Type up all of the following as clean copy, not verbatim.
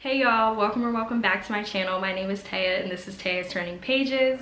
Hey y'all, welcome or welcome back to my channel. My name is Taya and this is Taya's Turning Pages.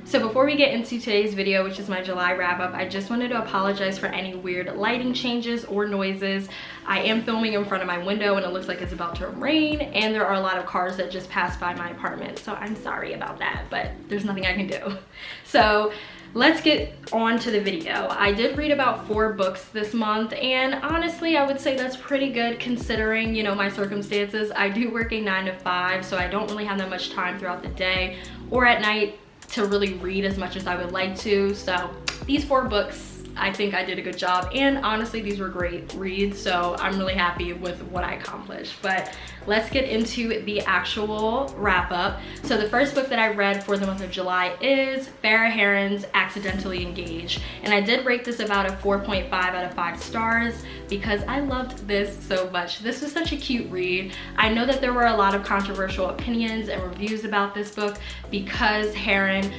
So before we get into today's video, which is my July wrap up, I just wanted to apologize for any weird lighting changes or noises. I am filming in front of my window and it looks like it's about to rain, and there are a lot of cars that just passed by my apartment, so I'm sorry about that, but there's nothing I can do. So let's get on to the video. I did read about 4 books this month, and honestly I would say that's pretty good considering, you know, my circumstances. I do work a 9 to 5, so I don't really have that much time throughout the day or at night to really read as much as I would like to. So these 4 books, I think I did a good job, and honestly these were great reads, so I'm really happy with what I accomplished. But let's get into the actual wrap up. So the first book that I read for the month of July is Farrah Heron's Accidentally Engaged, and I did rate this about a 4.5 out of 5 stars because I loved this so much. This was such a cute read. I know that there were a lot of controversial opinions and reviews about this book because Heron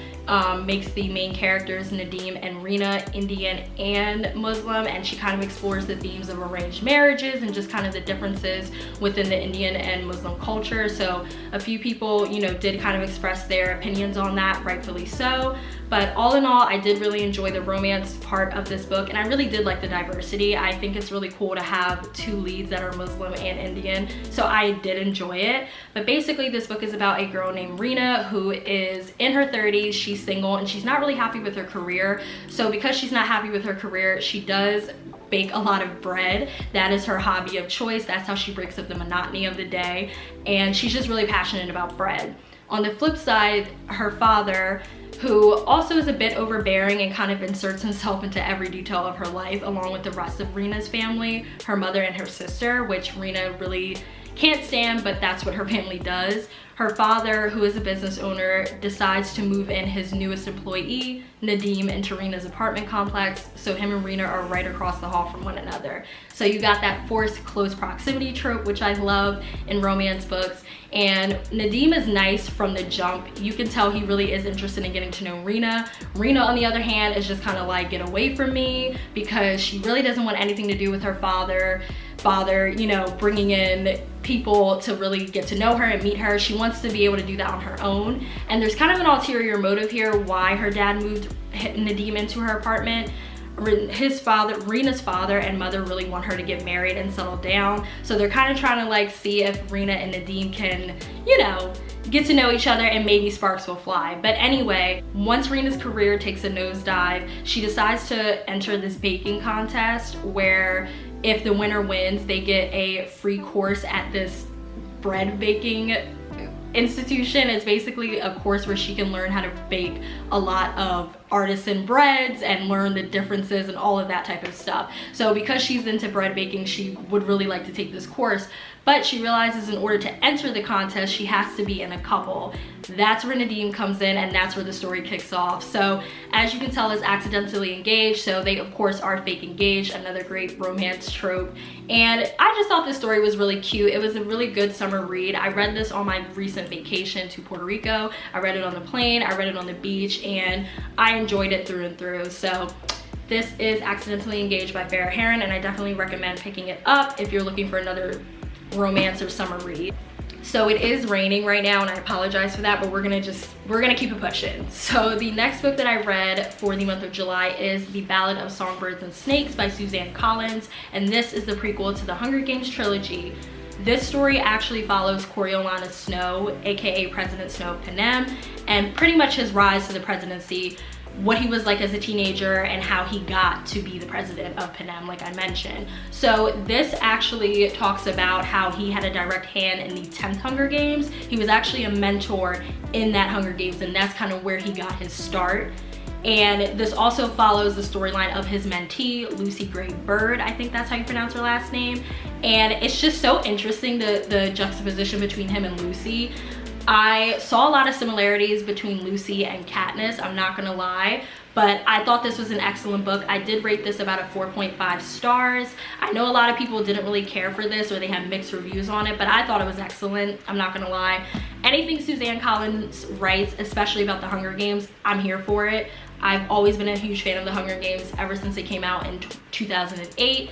makes the main characters Nadim and Rina Indian and Muslim, and she kind of explores the themes of arranged marriages and just kind of the differences within the Indian and Muslim culture. So a few people, you know, did kind of express their opinions on that, rightfully so. But all in all, I did really enjoy the romance part of this book, and I really did like the diversity. I think it's really cool to have 2 leads that are Muslim and Indian, so I did enjoy it. But basically this book is about a girl named Rina who is in her 30s. She's single and she's not really happy with her career. So because she's not happy with her career, she does bake a lot of bread. That is her hobby of choice. That's how she breaks up the monotony of the day, and she's just really passionate about bread. On the flip side, her father, who also is a bit overbearing and kind of inserts himself into every detail of her life along with the rest of Rina's family, her mother and her sister, which Rina really can't stand, but that's what her family does. Her father, who is a business owner, decides to move in his newest employee, Nadim, into Rina's apartment complex, so him and Rina are right across the hall from one another. So you got that forced close proximity trope, which I love in romance books. And Nadim is nice from the jump. You can tell he really is interested in getting to know Rina. Rina, on the other hand, is just kind of like, get away from me, because she really doesn't want anything to do with her father, you know, bringing in people to really get to know her and meet her. She wants to be able to do that on her own. And there's kind of an ulterior motive here why her dad moved Nadim into her apartment. His father, Rina's father and mother, really want her to get married and settle down. So they're kind of trying to like see if Rina and Nadim can, you know, get to know each other and maybe sparks will fly. But anyway, once Rina's career takes a nosedive, she decides to enter this baking contest where if the winner wins, they get a free course at this bread baking institution. It's basically a course where she can learn how to bake a lot of artisan breads and learn the differences and all of that type of stuff. So because she's into bread baking, she would really like to take this course, but she realizes in order to enter the contest, she has to be in a couple. That's where Nadim comes in, and that's where the story kicks off. So as you can tell, it's Accidentally Engaged, so they of course are fake engaged, another great romance trope. And I just thought this story was really cute. It was a really good summer read. I read this on my recent vacation to Puerto Rico. I read it on the plane, I read it on the beach, and I enjoyed it through and through. So this is Accidentally Engaged by Farrah Heron, and I definitely recommend picking it up if you're looking for another romance or summer read. So it is raining right now, and I apologize for that, but we're gonna keep it pushing. So the next book that I read for the month of July is The Ballad of Songbirds and Snakes by Suzanne Collins, and this is the prequel to the Hunger Games trilogy. This story actually follows Coriolanus Snow, aka President Snow of Panem, and pretty much his rise to the presidency, what he was like as a teenager, and how he got to be the president of Panem, like I mentioned. So this actually talks about how he had a direct hand in the 10th Hunger Games. He was actually a mentor in that Hunger Games, and that's kind of where he got his start. And this also follows the storyline of his mentee, Lucy Gray Bird, I think that's how you pronounce her last name. And it's just so interesting, the juxtaposition between him and Lucy. I saw a lot of similarities between Lucy and Katniss, I'm not gonna lie, but I thought this was an excellent book. I did rate this about a 4.5 stars. I know a lot of people didn't really care for this, or they had mixed reviews on it, but I thought it was excellent, I'm not gonna lie. Anything Suzanne Collins writes, especially about the Hunger Games, I'm here for it. I've always been a huge fan of the Hunger Games ever since it came out in 2008.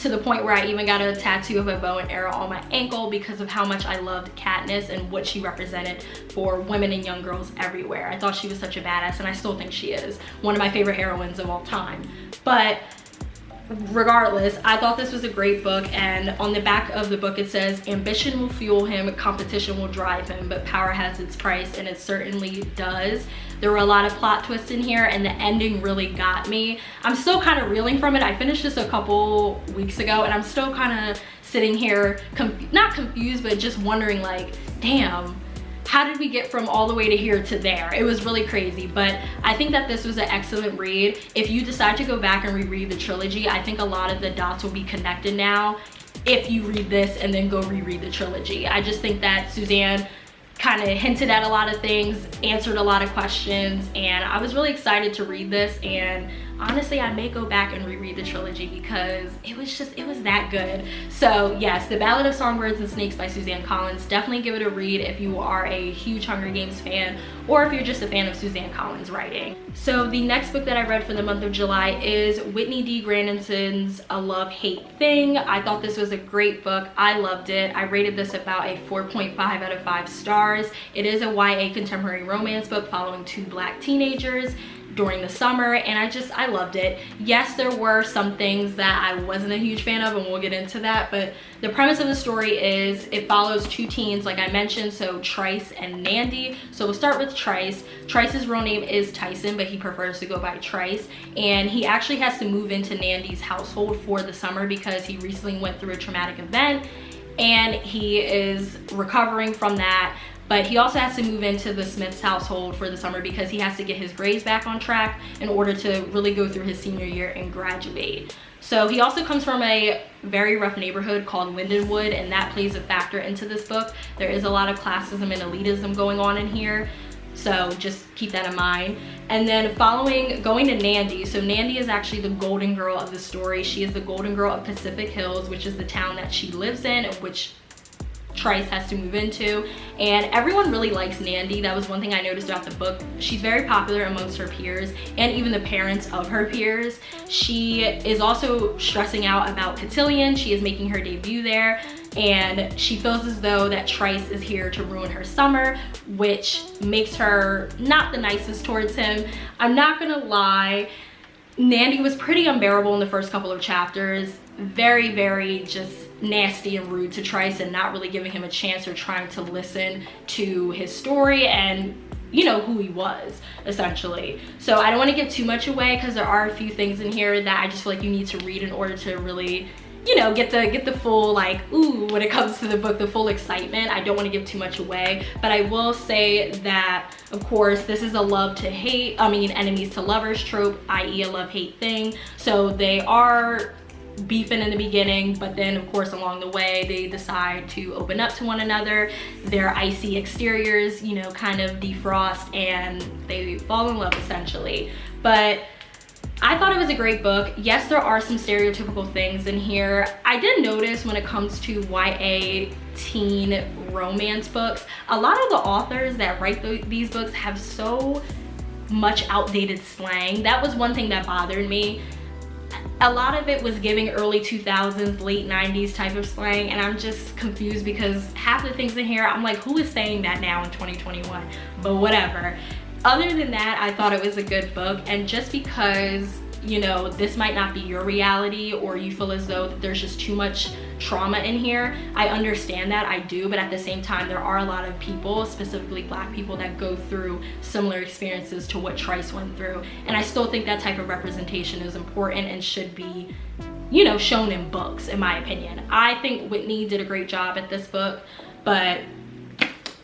to the point where I even got a tattoo of a bow and arrow on my ankle because of how much I loved Katniss and what she represented for women and young girls everywhere. I thought she was such a badass, and I still think she is one of my favorite heroines of all time. But regardless, I thought this was a great book, and on the back of the book it says, ambition will fuel him, competition will drive him, but power has its price, and it certainly does. There were a lot of plot twists in here, and the ending really got me. I'm still kind of reeling from it. I finished this a couple weeks ago, and I'm still kind of sitting here, not confused, but just wondering, like, damn, how did we get from all the way to here to there? It was really crazy, but I think that this was an excellent read. If you decide to go back and reread the trilogy, I think a lot of the dots will be connected now if you read this and then go reread the trilogy. I just think that Suzanne kind of hinted at a lot of things, answered a lot of questions, and I was really excited to read this. And honestly, I may go back and reread the trilogy because it was that good. So yes, The Ballad of Songbirds and Snakes by Suzanne Collins. Definitely give it a read if you are a huge Hunger Games fan, or if you're just a fan of Suzanne Collins' writing. So the next book that I read for the month of July is Whitney D. Grandison's A Love-Hate Thing. I thought this was a great book. I loved it. I rated this about a 4.5 out of 5 stars. It is a YA contemporary romance book following 2 Black teenagers during the summer, and I loved it. Yes, there were some things that I wasn't a huge fan of, and we'll get into that, but the premise of the story is it follows 2 teens, like I mentioned, so Trice and Nandy. So we'll start with Trice. Trice's real name is Tyson, but he prefers to go by Trice, and he actually has to move into Nandy's household for the summer because he recently went through a traumatic event and he is recovering from that. But he also has to move into the Smith's household for the summer because he has to get his grades back on track in order to really go through his senior year and graduate. So he also comes from a very rough neighborhood called Lindenwood, and that plays a factor into this book. There is a lot of classism and elitism going on in here, so just keep that in mind. And then going to Nandy. So Nandy is actually the golden girl of the story. She is the golden girl of Pacific Hills, which is the town that she lives in, which Trice has to move into, and everyone really likes Nandy. That was one thing I noticed about the book. She's very popular amongst her peers and even the parents of her peers. She is also stressing out about Cotillion. She is making her debut there, and she feels as though that Trice is here to ruin her summer, which makes her not the nicest towards him. I'm not gonna lie, Nandy was pretty unbearable in the first couple of chapters. Very, very just nasty and rude to Trice, and not really giving him a chance or trying to listen to his story and, you know, who he was essentially. So I don't want to give too much away because there are a few things in here that I just feel like you need to read in order to really, you know, get the full, like, ooh, when it comes to the book, the full excitement. I don't want to give too much away, but I will say that, of course, this is a enemies to lovers trope, i.e. a love-hate thing. So they are beefing in the beginning, but then of course along the way they decide to open up to one another. Their icy exteriors, you know, kind of defrost, and they fall in love essentially. But I thought it was a great book. Yes, there are some stereotypical things in here. I did notice when it comes to YA teen romance books, a lot of the authors that write these books have so much outdated slang. That was one thing that bothered me. A lot of it was giving early 2000s, late 90s type of slang, and I'm just confused because half the things in here, I'm like, who is saying that now in 2021? But whatever. Other than that, I thought it was a good book, and just because, you know, this might not be your reality, or you feel as though there's just too much trauma in here, I understand that, I do, but at the same time, there are a lot of people, specifically Black people, that go through similar experiences to what Trice went through, and I still think that type of representation is important and should be, you know, shown in books, in my opinion. I think Whitney did a great job at this book, but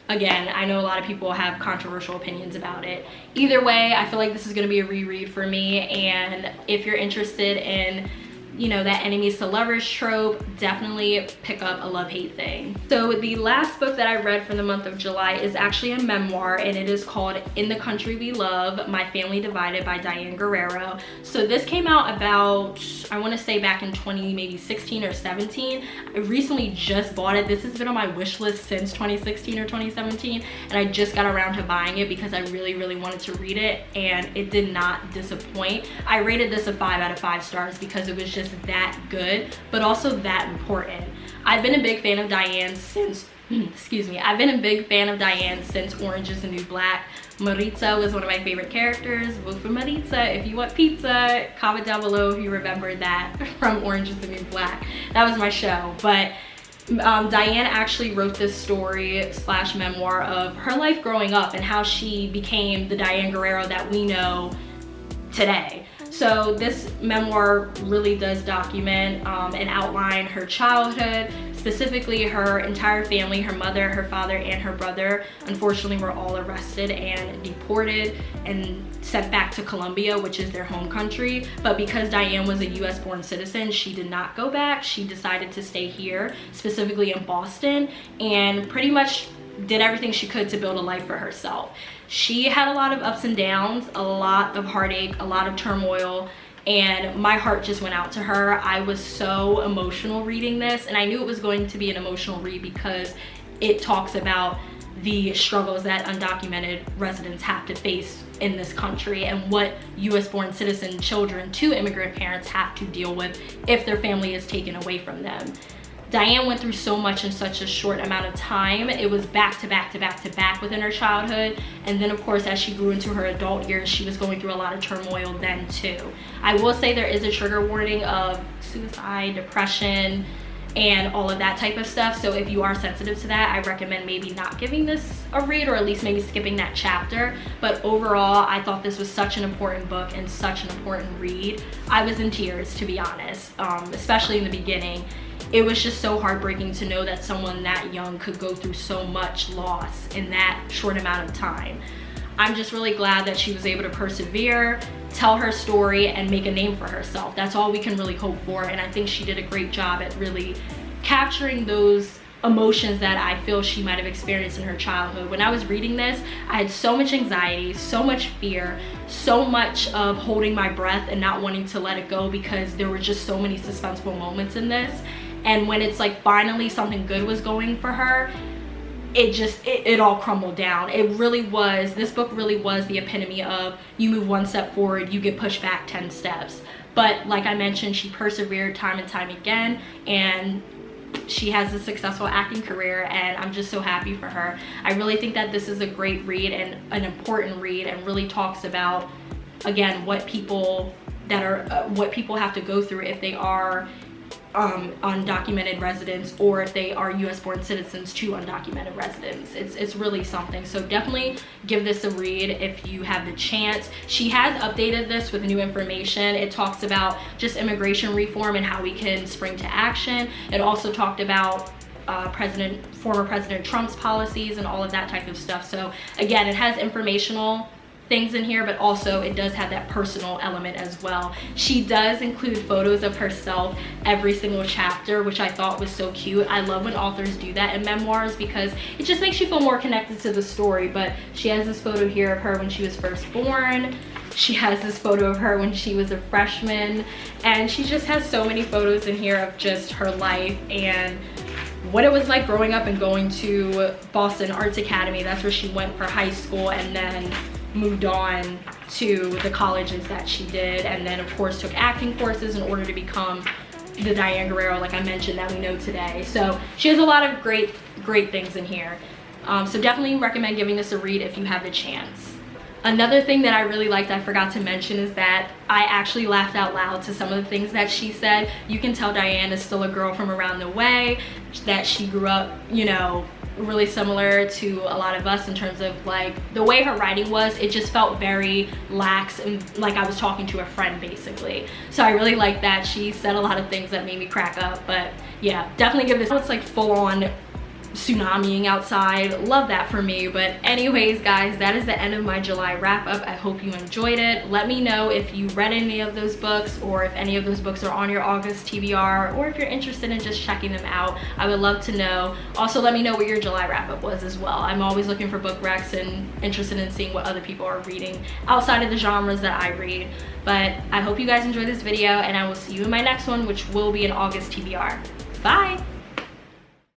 again, I know a lot of people have controversial opinions about it. Either way, I feel like this is going to be a reread for me, and if you're interested in, you know, that enemies to lovers trope, definitely pick up A Love-Hate Thing. So the last book that I read for the month of July is actually a memoir, and it is called In the Country We Love, My Family Divided by Diane Guerrero. So this came out about, I want to say back in maybe 16 or 17. I recently just bought it. This has been on my wish list since 2016 or 2017, and I just got around to buying it because I really, really wanted to read it, and it did not disappoint. I rated this a 5 out of 5 stars because it was just is that good, but also that important. I've been a big fan of Diane since, excuse me, I've been a big fan of Diane since Orange is the New Black. Maritza was one of my favorite characters. Vote for Maritza if you want pizza. Comment down below if you remember that from Orange is the New Black. That was my show. But Diane actually wrote this story slash memoir of her life growing up and how she became the Diane Guerrero that we know today. So this memoir really does document and outline her childhood, specifically her entire family, her mother, her father, and her brother. Unfortunately, were all arrested and deported and sent back to Colombia, which is their home country. But because Diane was a US born citizen, she did not go back. She decided to stay here, specifically in Boston, and pretty much did everything she could to build a life for herself. She had a lot of ups and downs, a lot of heartache, a lot of turmoil, and my heart just went out to her. I was so emotional reading this, and I knew it was going to be an emotional read because it talks about the struggles that undocumented residents have to face in this country and what US born citizen children to immigrant parents have to deal with if their family is taken away from them. Diane went through so much in such a short amount of time. It was back to back to back to back within her childhood. And then of course, as she grew into her adult years, she was going through a lot of turmoil then too. I will say there is a trigger warning of suicide, depression, and all of that type of stuff. So if you are sensitive to that, I recommend maybe not giving this a read, or at least maybe skipping that chapter. But overall, I thought this was such an important book and such an important read. I was in tears, to be honest, especially in the beginning. It was just so heartbreaking to know that someone that young could go through so much loss in that short amount of time. I'm just really glad that she was able to persevere, tell her story, and make a name for herself. That's all we can really hope for, and I think she did a great job at really capturing those emotions that I feel she might have experienced in her childhood. When I was reading this, I had so much anxiety, so much fear, so much of holding my breath and not wanting to let it go because there were just so many suspenseful moments in this. And when it's like finally something good was going for her, it all crumbled down. It really was, this book really was the epitome of you move one step forward, you get pushed back 10 steps. But like I mentioned, she persevered time and time again, and she has a successful acting career, and I'm just so happy for her. I really think that this is a great read and an important read, and really talks about, again, what people have to go through if they are undocumented residents, or if they are US born citizens to undocumented residents. It's really something. So definitely give this a read if you have the chance. She has updated this with new information. It talks about just immigration reform and how we can spring to action. It also talked about former President Trump's policies and all of that type of stuff. So again, it has informational things in here, but also it does have that personal element as well. She does include photos of herself every single chapter, which I thought was so cute. I love when authors do that in memoirs because it just makes you feel more connected to the story. But she has this photo here of her when she was first born. She has this photo of her when she was a freshman, and she just has so many photos in here of just her life and what it was like growing up and going to Boston Arts Academy. That's where she went for high school, and then moved on to the colleges that she did, and then of course took acting courses in order to become the Diane Guerrero, like I mentioned, that we know today. So she has a lot of great things in here. So definitely recommend giving this a read if you have the chance. Another thing that I really liked, I forgot to mention, is that I actually laughed out loud to some of the things that she said. You can tell Diane is still a girl from around the way, that she grew up, you know, really similar to a lot of us in terms of like the way her writing was. It just felt very lax and like I was talking to a friend basically. So I really like that. She said a lot of things that made me crack up. But yeah, definitely give this, it's like full on tsunamiing outside. Love that for me. But anyways guys, that is the end of my July wrap up. I hope you enjoyed it. Let me know if you read any of those books, or if any of those books are on your August TBR, or if you're interested in just checking them out. I would love to know. Also, let me know what your July wrap up was as well. I'm always looking for book recs and interested in seeing what other people are reading outside of the genres that I read. But I hope you guys enjoyed this video, and I will see you in my next one, which will be an August TBR. Bye.